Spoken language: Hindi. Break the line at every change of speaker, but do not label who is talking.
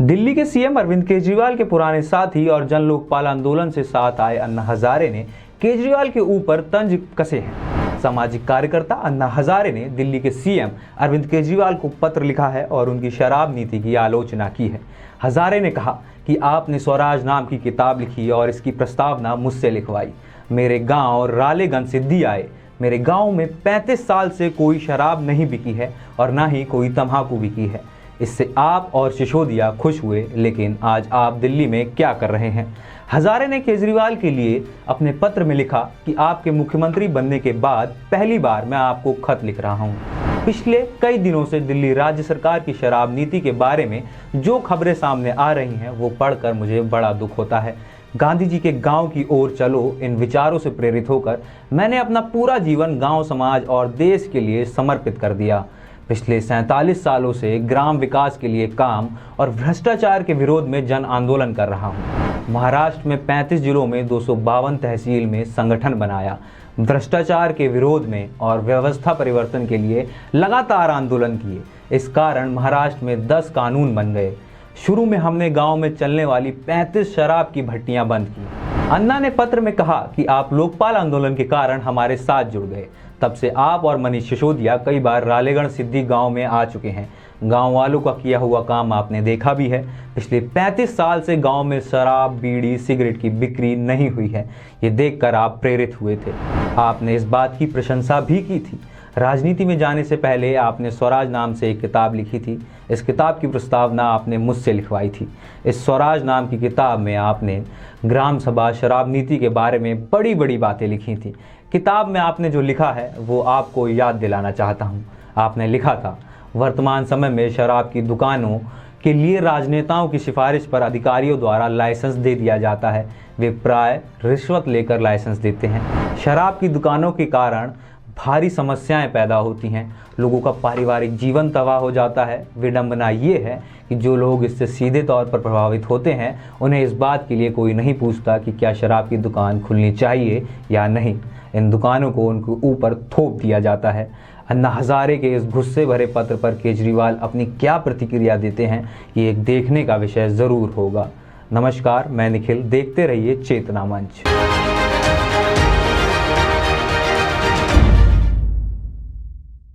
दिल्ली के सीएम अरविंद केजरीवाल के पुराने साथी और जन लोकपाल आंदोलन से साथ आए अन्ना हजारे ने केजरीवाल के ऊपर तंज कसे हैं। सामाजिक कार्यकर्ता अन्ना हजारे ने दिल्ली के सीएम अरविंद केजरीवाल को पत्र लिखा है और उनकी शराब नीति की आलोचना की है। हजारे ने कहा कि आपने स्वराज नाम की किताब लिखी और इसकी प्रस्तावना मुझसे लिखवाई। मेरे गांव रालेगंज सिद्धि आए। मेरे गांव में 35 साल से कोई शराब नहीं बिकी है और ना ही कोई तम्बाकू बिकी है। इससे आप और सिसोदिया खुश हुए, लेकिन आज आप दिल्ली में क्या कर रहे हैं? हजारे ने केजरीवाल के लिए अपने पत्र में लिखा कि आपके मुख्यमंत्री बनने के बाद पहली बार मैं आपको खत लिख रहा हूं। पिछले कई दिनों से दिल्ली राज्य सरकार की शराब नीति के बारे में जो खबरें सामने आ रही हैं वो पढ़कर मुझे बड़ा दुख होता है। गांधी जी के गांव की ओर चलो, इन विचारों से प्रेरित होकर मैंने अपना पूरा जीवन गांव, समाज और देश के लिए समर्पित कर दिया। पिछले 47 सालों से ग्राम विकास के लिए काम और भ्रष्टाचार के विरोध में जन आंदोलन कर रहा हूं। महाराष्ट्र में 35 जिलों में 252 तहसील में संगठन बनाया। भ्रष्टाचार के विरोध में और व्यवस्था परिवर्तन के लिए लगातार आंदोलन किए। इस कारण महाराष्ट्र में 10 कानून बन गए। शुरू में हमने गांव में चलने वाली 35 शराब की भट्टियां बंद की। अन्ना ने पत्र में कहा कि आप लोकपाल आंदोलन के कारण हमारे साथ जुड़ गए। तब से आप और मनीष सिसोदिया कई बार रालेगंज सिद्धि गांव में आ चुके हैं। गांव वालों का किया हुआ काम आपने देखा भी है। पिछले 35 साल से गांव में शराब, बीड़ी, सिगरेट की बिक्री नहीं हुई है। ये देखकर आप प्रेरित हुए थे। आपने इस बात की प्रशंसा भी की थी। राजनीति में जाने से पहले आपने स्वराज नाम से एक किताब लिखी थी। इस किताब की प्रस्तावना आपने मुझसे लिखवाई थी। इस स्वराज नाम की किताब में आपने ग्राम सभा, शराब नीति के बारे में बड़ी बड़ी बातें लिखी थी। किताब में आपने जो लिखा है वो आपको याद दिलाना चाहता हूँ। आपने लिखा था, वर्तमान समय में शराब की दुकानों के लिए राजनेताओं की सिफारिश पर अधिकारियों द्वारा लाइसेंस दे दिया जाता है। वे प्राय रिश्वत लेकर लाइसेंस देते हैं। शराब की दुकानों के कारण भारी समस्याएं पैदा होती हैं। लोगों का पारिवारिक जीवन तबाह हो जाता है। विडंबना ये है कि जो लोग इससे सीधे तौर पर प्रभावित होते हैं उन्हें इस बात के लिए कोई नहीं पूछता कि क्या शराब की दुकान खुलनी चाहिए या नहीं। इन दुकानों को उनके ऊपर थोप दिया जाता है। अन्ना हजारे के इस गुस्से भरे पत्र पर केजरीवाल अपनी क्या प्रतिक्रिया देते हैं, ये एक देखने का विषय ज़रूर होगा। नमस्कार, मैं निखिल। देखते रहिए चेतना मंच।